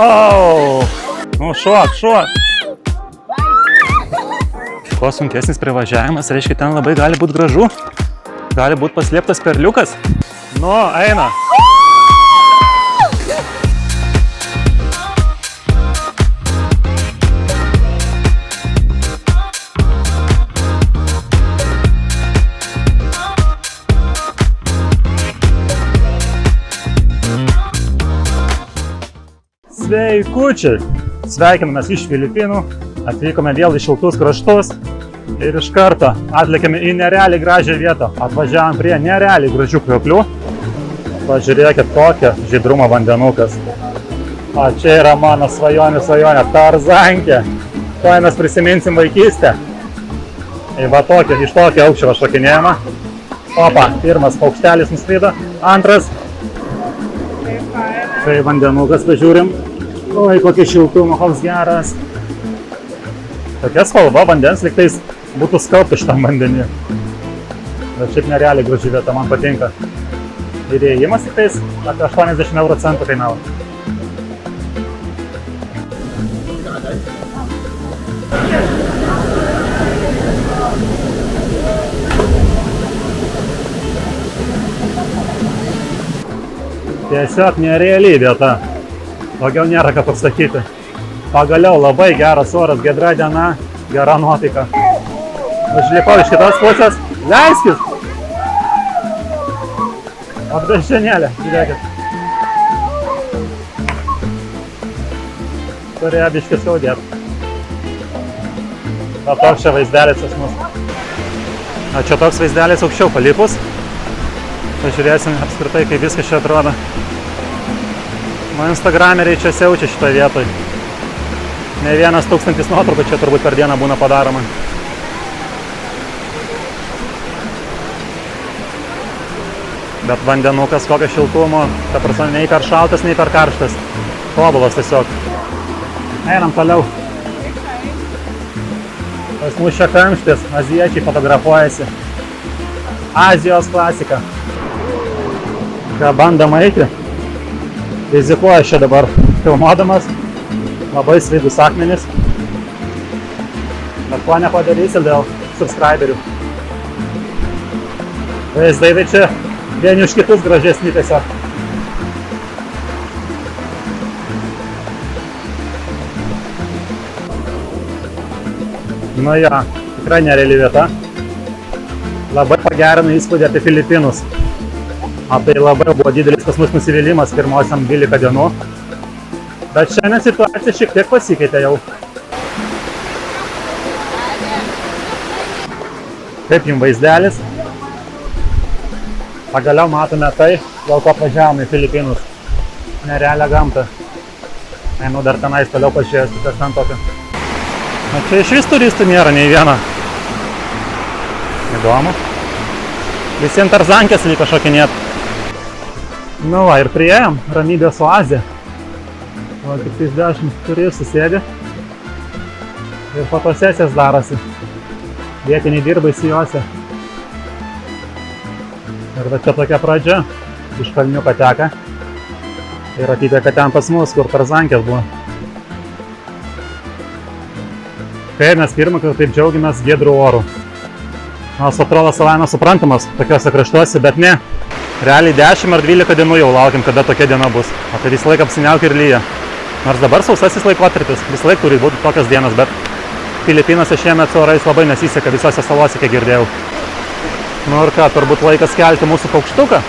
O, nu šok. Kuo sunkesnis privažiavimas, reiškia, ten labai gali būti gražu. Gali būti paslėptas perliukas. Nu, eina. Sveikučiai! Sveikinamės iš Filipinų, atvykome vėl į šiltus kraštus ir iš karto atlėkėme į nerealiai gražią vietą. Atvažiavom prie nerealiai gražių krioklių. Pažiūrėkit, kokią žydrumą vandenukas. O čia yra mano svajonė, Tarzankė. Tuoj mes prisiminsim vaikystę. Va tokį, iš tokio aukščio šokinėjimą. Opa, pirmas paukštelis nuskrido, antras. Tai vandenukas pažiūrim. Oi, kokia šiltumo, koks geras. Tokia spalva vandens, lyg tais būtų skalbta šitam vandenį. Bet šiaip nerealiai graži vieta, man patinka. Ir įėjimas tik tais apie 80 euro centų kainavo. Tiesiog nerealiai vieta. Daugiau nėra ką pasakyti. Pagaliau labai geras oras, giedra diena, gera nuotaika. Užlipau iš kitos pusės. Leiskis! Apdažinėlė, žiūrėkit. Turėjo biškį skaudėti. O toks čia vaizdelis pas mus. O čia toks vaizdelis aukščiau palipus. Pažiūrėsim apskritai, kaip viskas čia atrodo. Instagrameriai čia siaučia šitoje vietoje. Ne 1000 nuotraukų čia turbūt per dieną būna padaroma. Bet vandenukas kokio šiltumo, ta prasme, nei per šaltas, nei per karštas. Tobulas tiesiog. Einam toliau. Pas mus čia kamštis, azijiečiai fotografuojasi. Azijos klasika. Ką bandama eiti? Rizikuoju čia dabar filmuodamas. Labai slidus akmenis. Bet ko nepadarysi dėl subscriberių. Vaizdai tai čia vieni už kitus gražesni tiesiog. Nu jo, tikrai nereali vieta. Labai pagerino įspūdį apie Filipinus. Tai labai buvo didelis pas mus nusivylimas pirmosiam 12 dienų. Bet šiandien situacija šiek tiek pasikeitė jau. Kaip jums vaizdelis? Pagaliau matome tai, dėl ko atvažiavome į Filipinus. Nerealią gamtą. Einu dar tenais toliau pažiūrėsiu, kas ten tokio. Na čia iš vis turistų nėra nei vieno. Įdomu. Visiems Tarzankės liko šokinėti. Nu va, ir priėjom ramybės oazę. O tik 10 turistų sėdi. Ir fotosesijas darosi. Vietiniai dirba įsijuose. Ir va čia tokia pradžia. Iš kalniuko teka. Ir atiteka ten pas mus, kur Tarzankės buvo. Kai mes pirmą kartą taip džiaugiamės giedrų orų. Nors atrodo savaime suprantamas tokiuose kraštuose, bet ne. Realiai 10 ar 12 dienų jau laukiam, kada tokia diena bus. O tai visą laiką apsiniaukia ir lyja. Nors dabar sausasis laikotarpis, visą laiką turi būti tokios dienos, bet Filipinose šiemet su orais labai nesiseka visose salose, kiek girdėjau. Nu ir ką, turbūt laikas kelti mūsų paukštuką.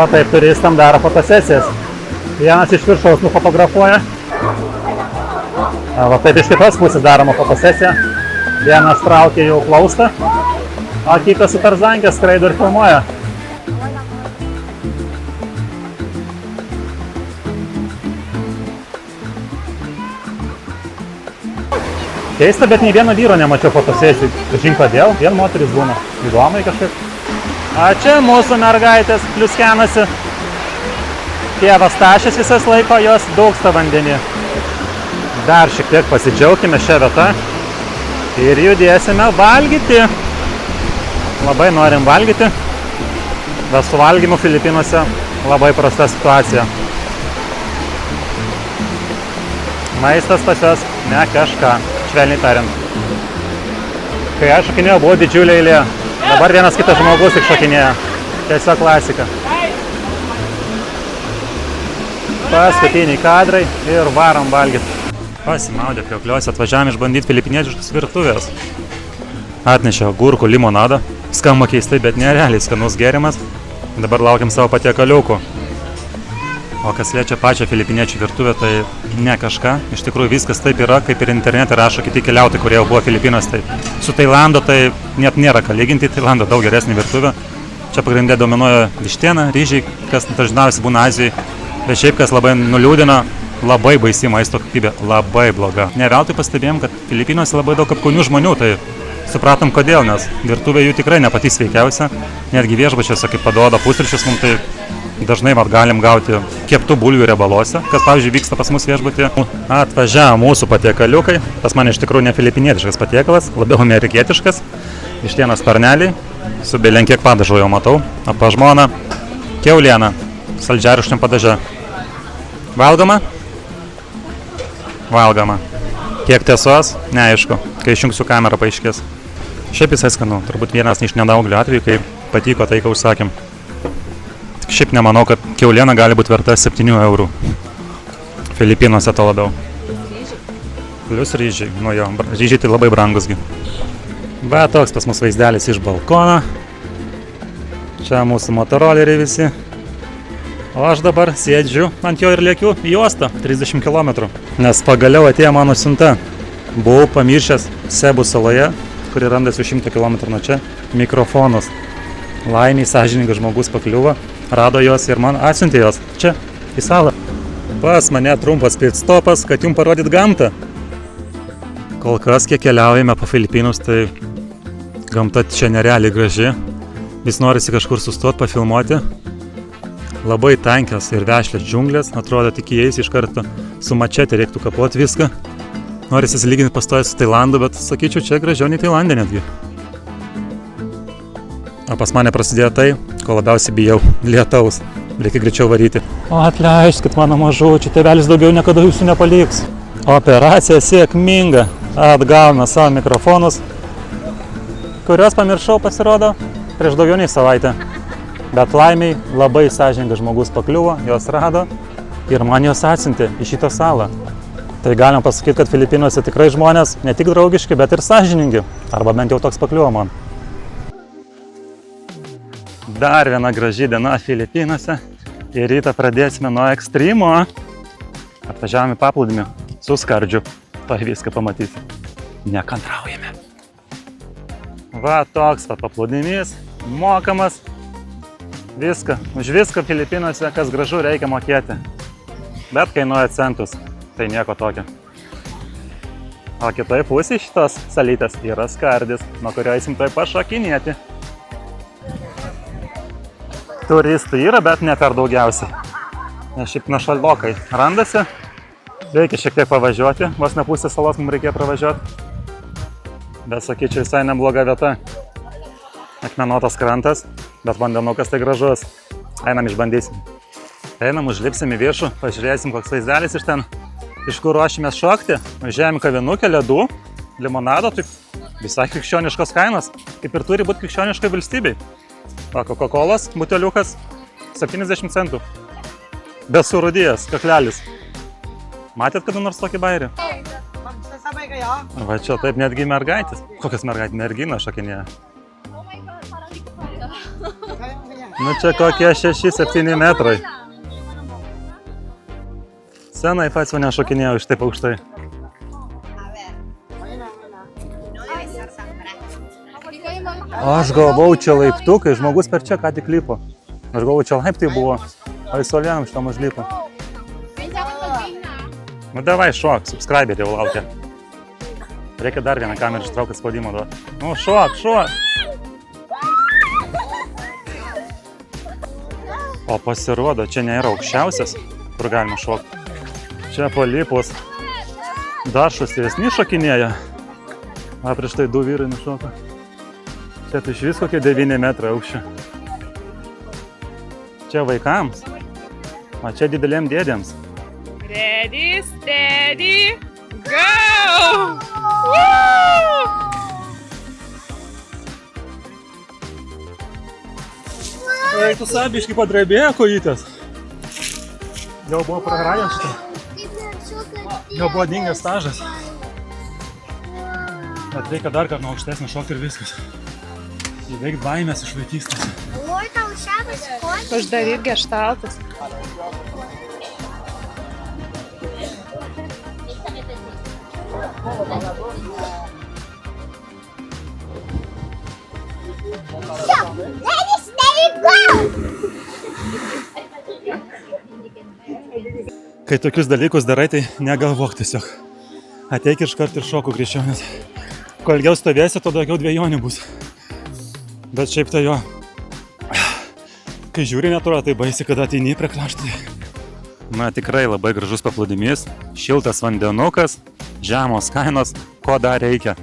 Va taip turistam daro fotosesijas. Vienas iš viršaus nufotografuoja. Va taip iš kitos pusės daroma fotosesija. Vienas traukia jau plaustą, o kitas su Tarzankės skraido ir filmuoja. Keista, bet nei vieno vyro nemačiau fotosesijų. Žin kodėl, vien moteris būna. Įdomai kažkaip. A čia mūsų mergaitės pliuskenasi. Tėvas tašės visas laiko, jos daugsta vandenį. Dar šiek tiek pasidžiaugime šią vietą ir judėsime valgyti. Labai norim valgyti, bet su valgymu Filipinuose labai prasta situacija. Maistas pas juos ne kažką, švelniai tariant. Kai aš šokinėjau, buvo didžiulė eilė. Dabar vienas kitas žmogus tik šokinėja. Tiesiog klasika. Paskutiniai kadrai ir varom valgyti. Pasimaudė kriokliuose, atvažiavam išbandyti filipinietiškas virtuvės. Atnešė agurkų limonadą. Skamba keistai, bet nerealiai skanus gėrimas. Dabar laukiam savo patiekaliukų. O kas liečia pačią filipiniečių virtuvę, tai ne kažką. Iš tikrųjų viskas taip yra, kaip ir internete rašo kiti keliautojai, kurie jau buvo Filipinuose. Tai su Tailando tai net nėra ką lyginti. Tailando daug geresnė virtuvė. Čia pagrindė dominuoja vištiena, ryžiai, kas dažniausiai būna Azijai. Bet šiaip kas labai nuliūdina, labai baisi maisto kokybė, labai bloga. Ne veltui pastebėjom, kad Filipinuose labai daug apkaunių žmonių, tai supratom kodėl, nes virtuvė jų tikrai ne pati sveikiausia. Netgi viešbučiuose, kaip paduoda pusryčius, mums tai dažnai galim gauti keptų bulvių riebaluose, kas pavyzdžiui vyksta pas mus viešbutį. Atvažiavo mūsų patiekaliukai, pas mane iš tikrųjų ne filipinietiškas patiekalas, labiau amerikietiškas. Vištienos sparneliai, su belenkiek padažo jau matau, o pas žmoną kiauliena. Saldžiarūgštėm padaže. Valgoma? Valgoma. Kiek tiesos? Neaišku. Kai išjungsiu kamerą paaiškės. Šiaip visai skanu. Turbūt vienas iš nedaugelio atvejų, kai patiko tai, ką užsakėm. Tik šiaip nemanau, kad kiauliena gali būti verta 7 eurų. Filipinuose to labiau. Plius ryžiai. Nu jo, ryžiai tai labai brangusgi. Va, toks pas mus vaizdelis iš balkono. Čia mūsų motoroleriai visi. O aš dabar sėdžiu ant jo ir lėkiu į uostą 30 km. Nes pagaliau atėjo mano siunta. Buvau pamiršęs Sebų saloje, kuri randasi 100 km nuo čia, mikrofonus. Laimiai sąžiningas žmogus pakliuvo, rado jos ir man atsiuntė jos čia, į salą. Pas mane trumpas pit stopas, kad jums parodyt gamtą. Kol kas, kiek keliaujame po Filipinus, tai gamta čia nerealiai graži. Vis norisi kažkur sustoti, pafilmuoti. Labai tankios ir vešlios džiunglės, atrodo tik įeis iš karto su mačete reiktų kapoti viską. Norisi lyginti pastoja su Tailandu, bet sakyčiau, čia gražiau nei Tailande netgi. O pas mane prasidėjo tai, ko labiausiai bijau – lietaus. Reikia greičiau varyti. O atleiskit mano mažučių, tėvelis daugiau niekada jūsų nepaliks. Operacija sėkminga. Atgauna savo mikrofonus, kuriuos pamiršau pasirodo prieš daugiau nei savaitę. Bet laimiai labai sąžiningas žmogus pakliuvo, jos rado ir man jos atsiuntė į šitą salą. Tai galim pasakyti, kad Filipinuose tikrai žmonės ne tik draugiški, bet ir sąžiningi. Arba bent jau toks pakliuvo man. Dar viena graži diena Filipinuose. Ir rytą pradėsime nuo ekstremo. Atvažiavome į paplūdimį su skardžiu. Tuoj viską pamatysi. Nekantraujame. Va toks va paplūdimys. Mokamas. Viską. Už viską Filipinuose, kas gražu, reikia mokėti. Bet kainuoja centus. Tai nieko tokio. O kitoj pusėje šitos salytės yra skardis, nuo kurio eisim tuoj pašokinėti. Turistų yra, bet ne per daugiausiai. Nes šiaip našaldokai randasi. Reikia šiek tiek pavažiuoti. Vos ne pusę salos mums reikėjo pravažiuoti. Bet sakyčiau, visai nebloga vieta. Akmenuotas krantas, bet vandenukas tai gražus. Einam išbandysim. Einam, užlipsim į viršų, pažiūrėsim, koks vaizdelis iš ten. Iš kur ruošimės šokti. Važiavim kavinukę, ledų, limonado, tai visai krikščioniškos kainos. Kaip ir turi būti krikščioniškai valstybei. Va, Coca-Colas, buteliukas, 70 centų. Be surūdijas, kaklelis. Matėt kada nors tokį bairį? Va čia taip netgi mergaitės. Kokias mergaitės? Merginos šokinėja. Nu čia kokie 6-7 metrai. Senai pats mane šokinėjau iš taip aukštai. Aš galvau čia laiptukai, žmogus per čia ką tik lipo. Aš galvau čia laiptai buvo, o į solienam šitam užlipo. Nu davai šok, subscribė jau laukia. Reikia dar vieną kamerą ištraukti spaudimo duoti. Nu, šok. O pasirodo, čia nėra aukščiausias, kur galima šokti. Čia po lipos dar šustėsni šokinėja. O prieš tai 2 vyrai nušoka. Čia tai iš vis kokie 9 metrai aukščio. Čia vaikams, o čia didelėm dėdėms. Ready, steady, go! Woo! Ei, tu sabiškai padrebėjo kojytės. Jau buvo praradęs šitą. Jau buvo dingęs stažas. Bet reikia dar kartą aukštesnį šokti ir viskas. Įveikti baimės iš vaikystės. Uždaryt geštaltus. Kai tokius dalykus darai, tai negalvok tiesiog. Ateik iškart ir šoku greičiau, nes kuo ilgiau stovėsi, to daugiau dvejonių bus. Bet šiaip tai jo, kai žiūri neturo, tai baisi, kada ateini prie kraštą. Na, tikrai labai gražus paplūdimys, šiltas vandenukas, žemos kainos, ko dar reikia.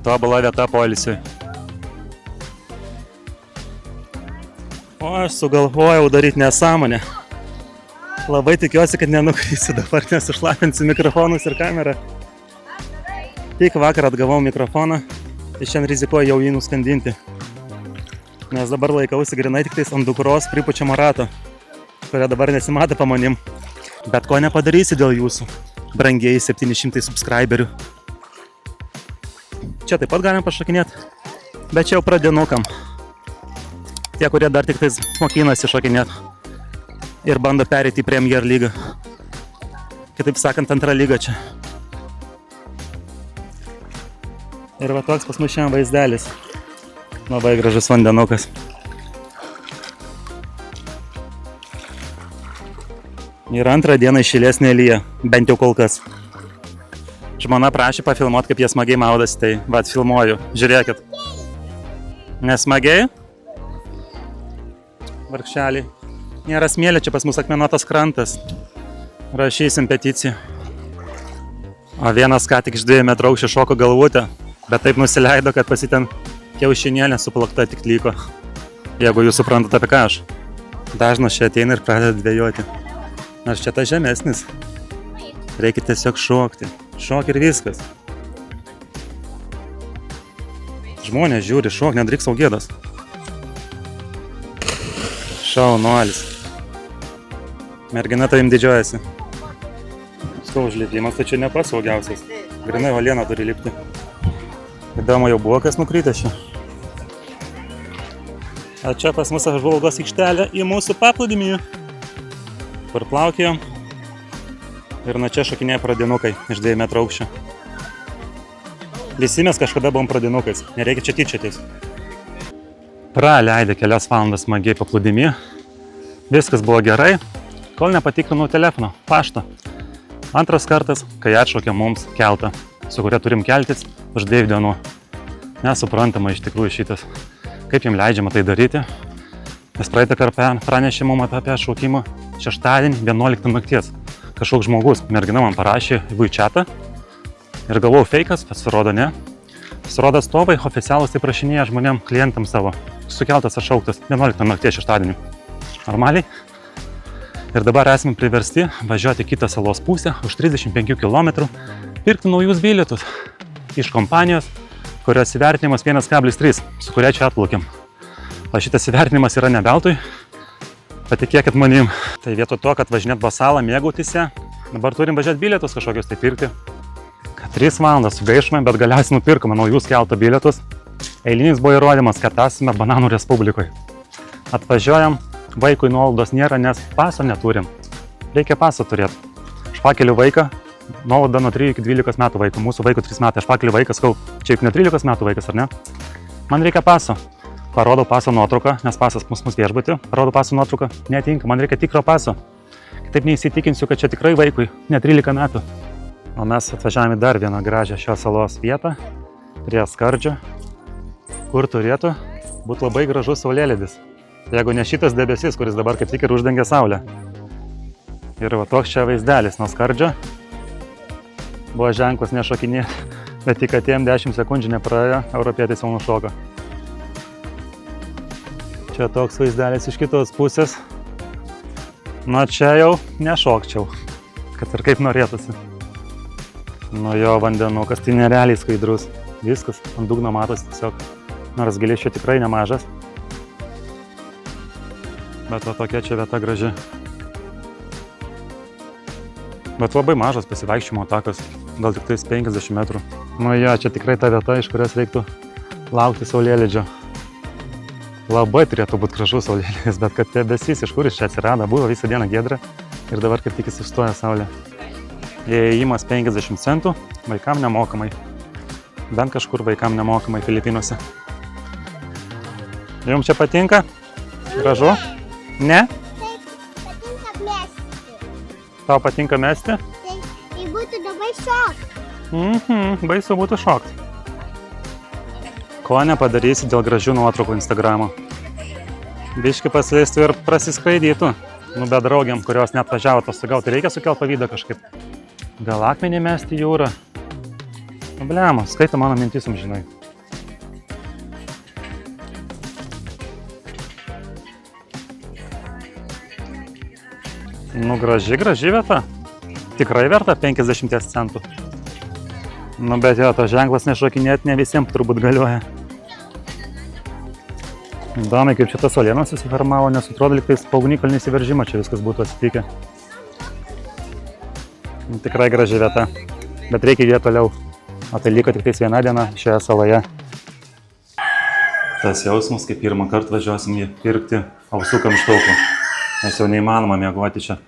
Tobula vieta poilsiui. O aš sugalvojau daryti nesąmonę. Labai tikiuosi, kad nenukrysiu dabar, nes išlapinsiu mikrofonus ir kamerą. Tik vakar atgavau mikrofoną, tai šiandien rizikuoju jau jį nuskandinti. Nes dabar laikausi grinai tik tais ant dukros pripučiamo rato, kurio dabar nesimato po manim. Bet ko nepadarysi dėl jūsų, brangieji 700 subscriberių. Čia taip pat galim pašokinėti, bet čia jau pradinukam. Tie, kurie dar tik tais mokinasi šokinėti ir bando pereiti į Premier lygą. Kitaip sakant, antrą lygą čia. Ir va toks pas mus šiandien vaizdelis. Labai gražus vandenukas. Ir antrą dieną iš eilės nelyja, bent jau kol kas. Žmona prašė pafilmuoti, kaip jie smagiai maudasi, tai va filmuoju. Žiūrėkit. Nesmagiai? Vargšeliai. Nėra smėlio, čia pas mus akmenuotas krantas. Rašysim peticiją. O vienas ką tik iš 2 metrų aukščio šoko galvutę, bet taip nusileido, kad pas jį ten kiaušinienė suplakta tik liko. Jeigu jūs suprantate, apie ką aš. Dažnas čia ateina ir pradeda dvejoti. Nors čia tas žemesnis. Reikia tiesiog šokti. Šok ir viskas. Žmonės žiūri, šok, nedrįk sau gėdos. Šaunuolis. Mergina tavim didžiuojasi. Skau užlipimas, tai čia ne pats saugiausias. Grinai uoliena turi lipti. Įdomu, jau buvo kas nukrytęs čia. A čia pas mus apžvalgos aikštelė į mūsų paplūdimį, kur plaukėjom. Ir nuo čia šokinėja pradinukai iš 2 metrų aukščio. Visi mes kažkada buvom pradinukais, nereikia čia tyčiotis. Praleidę kelias valandas smagiai paplūdimį. Viskas buvo gerai, kol nepatikrinau telefono, pašto. Antras kartas, kai atšaukė mums keltą, su kuria turim keltis už 2 dienų. Nesuprantama iš tikrųjų šitas, kaip jiem leidžiama tai daryti. Nes praeitą kartą pranešė mum apie atšaukimą šeštadienį 11 nakties. Kažkoks žmogus, mergina man parašė į chatą ir galvojau feikas, pasirodo ne. Pasirodo atstovai oficialūs tai prašinėja žmonėm, klientams savo. Sukeltas atšauktas 11 nakties šeštadienį. Normaliai. Ir dabar esame priversti važiuoti į kitą salos pusę už 35 km, pirkti naujus bilietus iš kompanijos, kurios įvertinimas 1,3, su kuria čia atplaukėm. O šitas įvertinimas yra ne veltui, patikėkit manim. Tai vietoj to, kad važinėt po salą mėgautis ją, dabar turim važiuoti bilietus kažkokius tai pirkti. 3 valandas sugaišome, bet galiausiai nupirkome naujus kelto bilietus. Eilinis buvo įrodymas, kad esame Bananų Respublikoje. Atvažiuojam, vaikui nuolaidos nėra, nes paso neturim. Reikia paso turėti. Aš pakeliu vaiką, nuolaida nuo 3 iki 12 metų vaikų. Mūsų vaikų 3 metai. Aš pakeliu vaiką, sakau, čia juk ne 13 metų vaikas, ar ne? Man reikia paso. Parodau paso nuotrauką, nes pasas mūsų viešbutį. Parodau paso nuotrauką, netinka, man reikia tikro paso. Kitaip neįsitikinsiu, kad čia tikrai vaikui ne 13 metų. O mes atvažiavome dar vieną gražią šios salos vietą, prie skardžio, kur turėtų būti labai gražus saulėlydis. Jeigu ne šitas debesis, kuris dabar kaip tik ir uždengia saulę. Ir va toks čia vaizdelis nuo skardžio. Buvo ženklas nešokinėti, bet tik atėjom 10 sekundžių nepraėjo, europietis jau nušoko. Čia toks vaizdelis iš kitos pusės. Na čia jau nešokčiau, kad ir kaip norėtųsi. Nu jo, vandenukas tai nerealiai skaidrus. Viskas ant dugno matosi tiesiog. Nors giliai čia tikrai nemažas. Bet va tokia čia vieta graži. Bet labai mažas pasivaikščiojimo takas. Gal tik tais 50 metrų. Nu jo, čia tikrai ta vieta, iš kurios reiktų laukti saulėlydžio. Labai turėtų būti gražus saulėlydis, bet kad debesys, iš kur jis čia atsirado, buvo visą dieną giedra ir dabar kaip tik išsistoja saulė. Įėjimas 50 centų, vaikam nemokamai. Bent kažkur vaikam nemokamai Filipinuose. Jums čia patinka? Gražu? Ne? Taip, patinka mesti. Tau patinka mesti? Taip, tai būtų labai šok. Baisu būtų šokti. Ko nepadarysi dėl gražių nuotraukų Instagramo? Biški pasleistų ir prasiskraidytų. Nu, bet draugiam, kurios net važiavo atostogauti, reikia sukelt pavydą kažkaip. Gal akmenį mesti į jūrą? Nu, blema, skaito mano mintis, žinai. Nu, graži vieta. Tikrai verta 50 centų. Nu, bet jo, to ženklas nešokinėti ne visiems turbūt galioja. Įdomiai, kaip čia tas uolienos susiformavo, nes atrodo, lyg tais po ugnikalnio įsiveržimo čia viskas būtų atsitikę. Tikrai graži vieta, bet reikia judėti toliau. O tai liko tik tais viena diena šioje saloje. Tas jausmas, kaip pirmą kartą važiuosim jį pirkti ausų kamštukų, nes jau neįmanoma miegoti čia.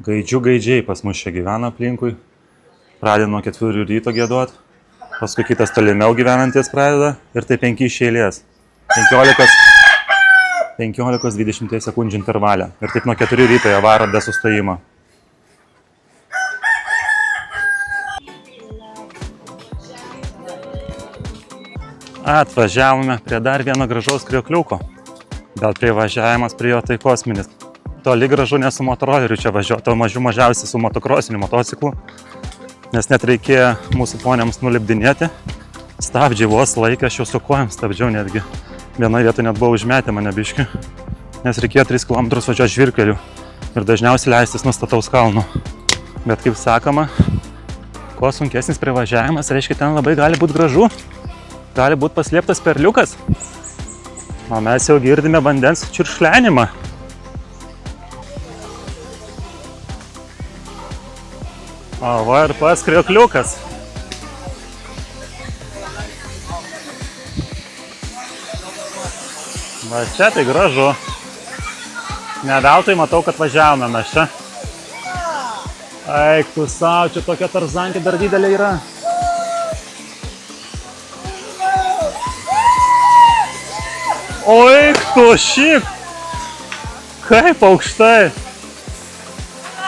Gaidžiai pas mus čia gyvena aplinkui. Pradeda nuo 4 ryto giedot, paskui kitas tolimiau gyvenantis pradeda ir tai 5 iš eilės. 15-20 sekundžių intervalę. Ir taip nuo 4 ryto jie varo be sustojimo. Atvažiavome prie dar vieno gražaus kriokliuko. Bet privažiavimas prie jo tai kosminis. Toli gražu ne su motoroleriu čia važiuoti, o mažiausiai su motokrosiniu motociklu. Nes net reikėjo mūsų poniams nulipdinėti. Stabdžiai vos laikė, aš jau su kojom stabdžiau netgi. Vienoje vietoje net buvo užmetę mane biškį, nes reikėjo 3 km važiuoti žvyrkeliu ir dažniausiai leistis nuo stataus kalno. Bet kaip sakoma, kuo sunkesnis privažiavimas, reiškia ten labai gali būti gražu, gali būti paslėptas perliukas. O mes jau girdime vandens čiuršlenimą. O va ir pats kriokliukas. Va čia tai gražu. Ne veltui matau, kad važiavome mes čia. Eik tu sau, čia tokia tarzankė dar didelė yra. Oik tu šik. Kaip aukštai.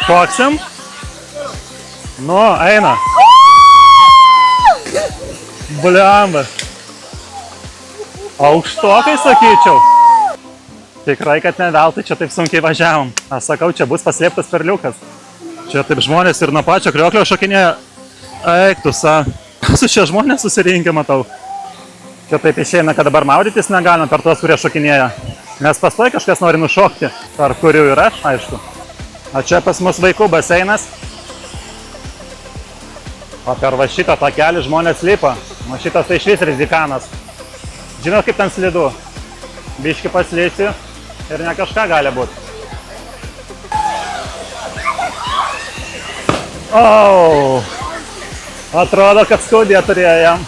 Šoksim? Nu, eina. Bliamba. Aukštokai sakyčiau. Tikrai, kad ne veltui čia taip sunkiai važiavom. Aš sakau, čia bus paslėptas perliukas. Čia taip žmonės ir nuo pačio krioklio šokinėja. Eik tu sa. Su čia žmonės susirinkę, matau. Čia taip išeina, kad dabar maudytis negalima per tuos, kurie šokinėja. Nes pastoji kažkas nori nušokti. Tarp kurių ir aš, aišku. O čia pas mus vaikų baseinas. O per va šitą takelį žmonės lipa. O šitas tai išvis rizikanas. Žinot, kaip ten slidu? Biški paslysi ir ne kažką gali būti. O, atrodo, kad skaudė turėjo jam.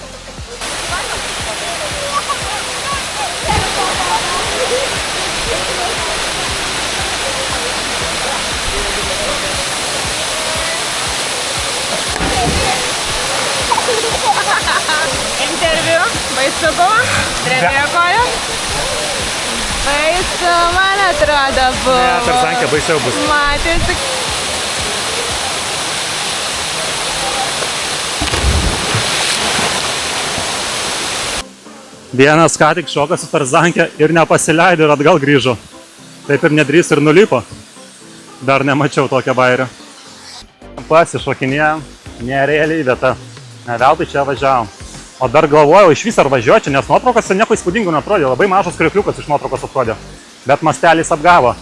Interviu, baisu buvo, trenerio kojom. Baisu, man atrodo, buvo. Ne, tarzankė baisiau bus. Matėsi. Vienas ką tik šokas su Tarzanke ir nepasileido ir atgal grįžo. Taip ir nedrįs ir nulipo. Dar nemačiau tokią bairį. Pasišokinėjom, nerealiai vieta. Ne veltui čia važiavom. O dar galvojau iš vis ar važiuočiau, nes nuotraukose nieko įspūdingų neatrodė. Labai mažas kriokliukas iš nuotraukos atrodė. Bet mastelis apgavo.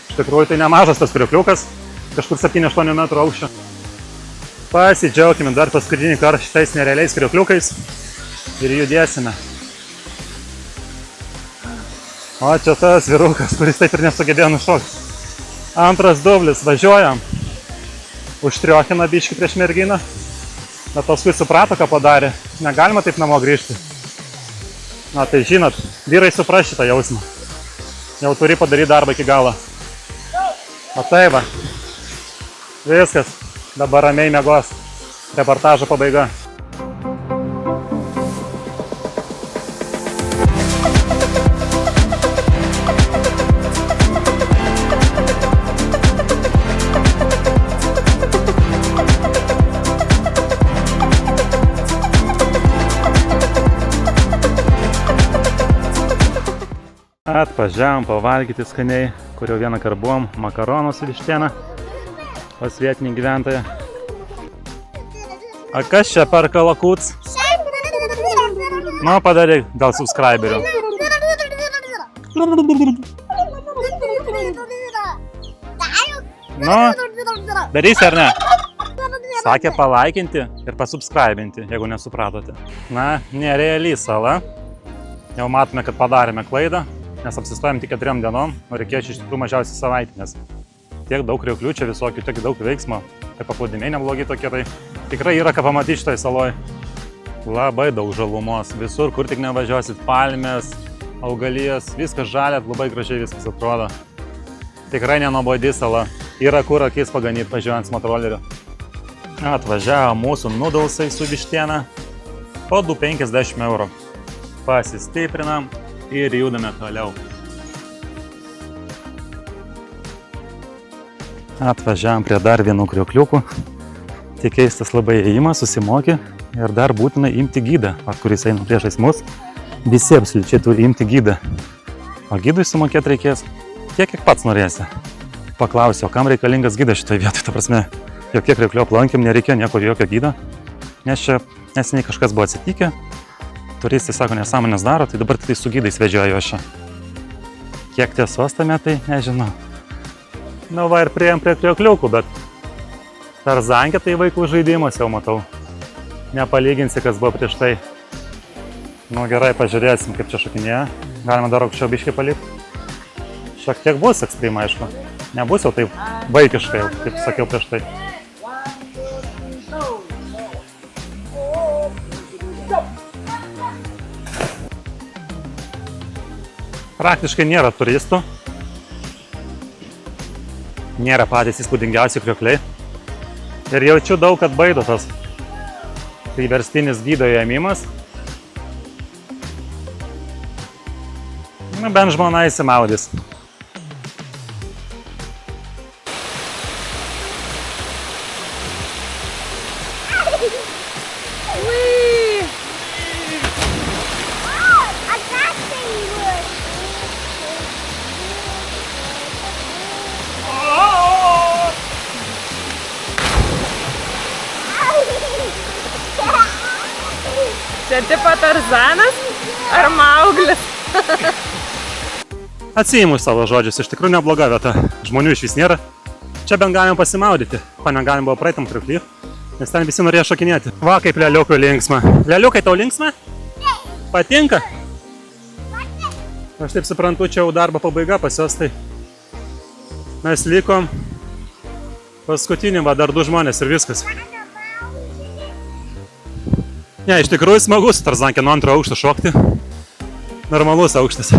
Iš tikrųjų tai nemažas tas kriokliukas. Kažkur 7-8 metrų aukščio. Pasidžiaukime dar paskutinį kartą šitais nerealiais kriokliukais. Ir judėsime. O čia tas vyrukas, kuris taip ir nesugebėjo nušokti. Antras dublis, važiuojam. Užtriokina biškį prieš merginą. Bet paskui suprato, ką padarė. Negalima taip namo grįžti. Na tai žinot, vyrai supras šitą jausmą. Jau turi padaryti darbą iki galo. O tai va. Viskas. Dabar ramiai miegos. Reportažo pabaiga. Atvažiavom pavalgyti skaniai, kur jau vieną kartą buvom, makaronų su vištiena pas vietinį gyventoją. A kas čia perka lakuts? Nu, padaryk dėl subscriberių. Nu, darysi ar ne? Sakė palaikinti ir pasubscribinti, jeigu nesupratote. Na, nereali sala. Jau matome, kad padarėme klaidą, nes apsistojom tik 4 dienom, o reikėjo iš tikrųjų mažiausiai savaitę, nes tiek daug krioklių čia visokių, tiek daug veiksmo, tai paplūdimiai neblogi tokie, tai tikrai yra ką pamatyti šitoj saloj. Labai daug žalumos, visur, kur tik nevažiuosit, palmės, augalijas, viskas žalia, labai gražiai viskas atrodo. Tikrai nenuobodi sala, yra kur akis paganyti važiuojant su motoroleriu. Atvažiavo mūsų noodlesai su vištiena po 2,50 €. Pasistiprinam ir judame toliau. Atvažiavam prie dar vienų kriokliukų. Tik keistas labai ėjimas, susimokė ir dar būtina imti gydą, kuris eina priešais mus. Visi absoliučiai turi imti gydą. O gydui sumokėti reikės tiek, kiek pats norėsi. Paklausiau, kam reikalingas gydas šitoje vietoje. Ta prasme, jokie krioklių aplankėm, nereikėjo nieko jokio gydo. Nes čia neseniai kažkas buvo atsitikę. Turistai sako, nesąmonės daro, tai dabar tai su gydais vedžioju aš čia. Kiek tiesos tame, tai nežinau. Nu va ir priėjom prie kriokliukų, bet Tarzanke tai vaikų žaidimas jau matau. Nepalyginsi, kas buvo prieš tai. Nu gerai, pažiūrėsim, kaip čia šokinėja. Galima dar aukščiau biškį palikti. Šiek tiek bus ekstrema, aišku. Nebus jau taip vaikiškai, kaip sakiau prieš tai. Praktiškai nėra turistų. Nėra patys įspūdingiausi kriokliai. Ir jaučiu daug, kad baido tas priverstinis gydo ėmimas. Nu, bent žmona įsimaudys. Čia tipo Tarzanas ar Mauglis? Atsiimu savo žodžius, iš tikrųjų nebloga vieta. Žmonių iš vis nėra. Čia bent galim pasimaudyti. Ko negalim buvo praeitam kriokly, nes ten visi norėjo šokinėti. Va, kaip leliukui linksma. Leliukai, tau linksma? Patinka? Aš taip suprantu, čia jau darbo pabaiga pas jos, tai mes likom paskutinį, va, dar 2 žmonės ir viskas. Ne, iš tikrųjų smagu su Tarzanke nuo 2 aukšto šokti. Normalus aukštas.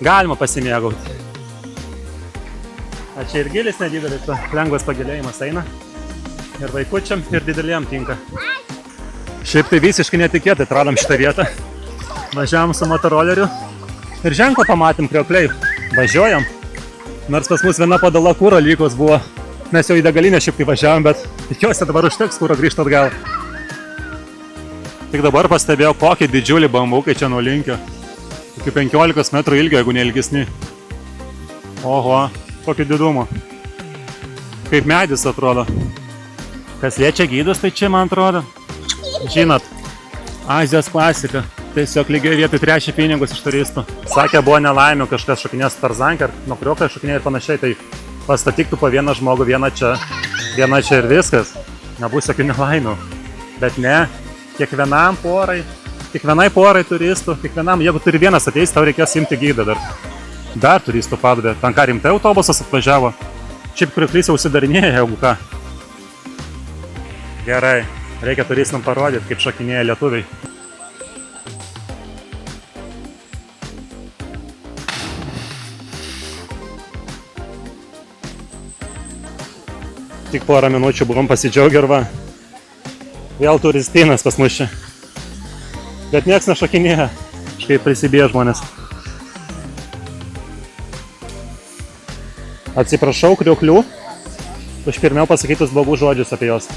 Galima pasimėgauti. A čia ir gilis nedidelis, lengvas pagilėjimas eina. Ir vaikučiam, ir dideliem tinka. Šiaip tai visiškai netikėtai atradom šitą vietą. Važiavom su motoroleriu. Ir ženklą pamatėm kriokliai. Važiuojam. Nors pas mus viena padala kūro lygos buvo. Mes jau į degalinę šiaip tai važiavom, bet tikiuosi dabar užteks kūro grįžti atgal. Tik dabar pastebėjau, kokį didžiulį bambukai čia nulinkio. Iki 15 metrų ilgio, jeigu neilgesni. Oho, kokį didumą. Kaip medis atrodo. Kas liečia gydus, tai čia man atrodo. Žinot, Azijos klasika. Tiesiog lygiai vietoj trečia pinigus iš turistų. Sakė, buvo nelaimių, kažkas šokinės tarzankę ar nukriokai šokinė ir panašiai. Tai pastatyk tu po vieną žmogų, vieną čia ir viskas. Nebus jokių nelaimių. Bet ne, kiekvienai porai turistų, jeigu turi vienas ateis, tau reikės imti gydą dar. Dar turistų padavė. Ten ką rimtai autobusas atvažiavo. Šiaip krioklys jau užsidarinėja, jeigu ką. Gerai, reikia turistam parodyti, kaip šokinėja lietuviai. Tik porą minučių buvom pasidžiaugę ir va. Vėl turistinas pas mus čia. Bet nieks nešokinėja. Kažkaip prisibėja žmonės. Atsiprašau krioklių už pirmiau pasakytus blogus žodžius apie jos.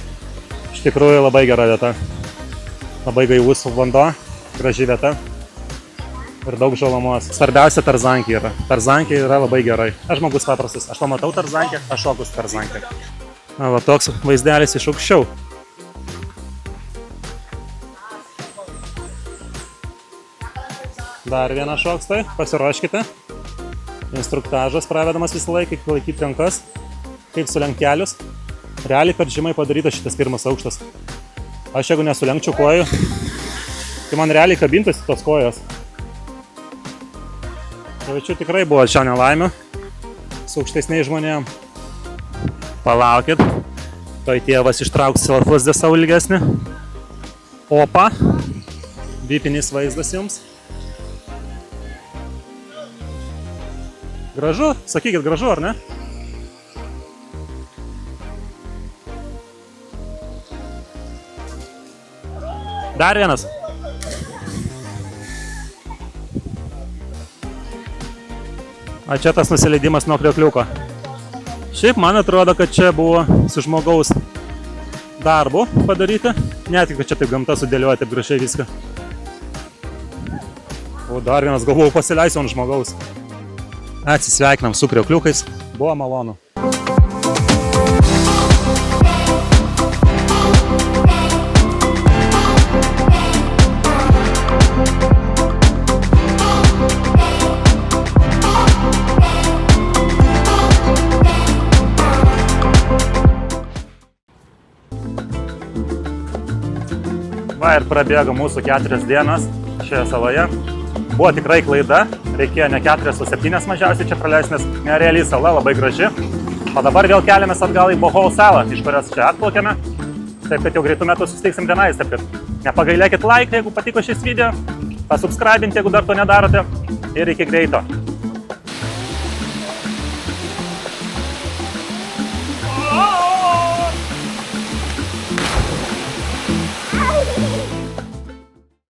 Iš tikrųjų labai gera vieta. Labai gaivus vanduo, graži vieta ir daug žalumos. Svarbiausia tarzankė yra. Tarzankė yra labai gerai. Aš žmogus paprastas. Aš pamatau tarzankę, aš šokus tarzankę. Na, va toks vaizdelis iš aukščiau. Dar vienas šoks tai, pasiruoškite. Instruktažas pravedamas visą laiką, kaip laikyti rankas, kaip sulenkt kelius. Realiai per žemai padarytas šitas pirmas aukštas. Aš jeigu nesulenkčiau kojų, tai man realiai kabintųsi tos kojos. Jaučiu tikrai buvo čia nelaimių su aukštesniais žmonėm. Palaukit, toj tėvas ištrauks selfus dėl savo ilgesnį. Opa, vipinis vaizdas jums. Gražu? Sakykit, gražu, ar ne? Dar vienas. A čia tas nusileidimas nuo kriokliuko. Šiaip man atrodo, kad čia buvo su žmogaus darbu padaryti. Ne tik, kad čia taip gamta sudėlioja taip gražiai viską. O dar vienas, galvojau, pasileisiu ant žmogaus. Atsisveikinam su kriokliukais. Buvo malonu. Va ir prabėgo mūsų 4 dienas šioje saloje. Buvo tikrai klaida, reikėjo ne 4, o 7 mažiausiai čia praleisti, nes nerealiai sala, labai graži. O dabar vėl keliamės atgal į Bohol salą, iš kurios čia atplaukėme. Taip kad jau greitų metų susitiksim tenais, taip kad nepagailėkit like, jeigu patiko šis video, pasubscribinti, jeigu dar to nedarote. Ir iki greito.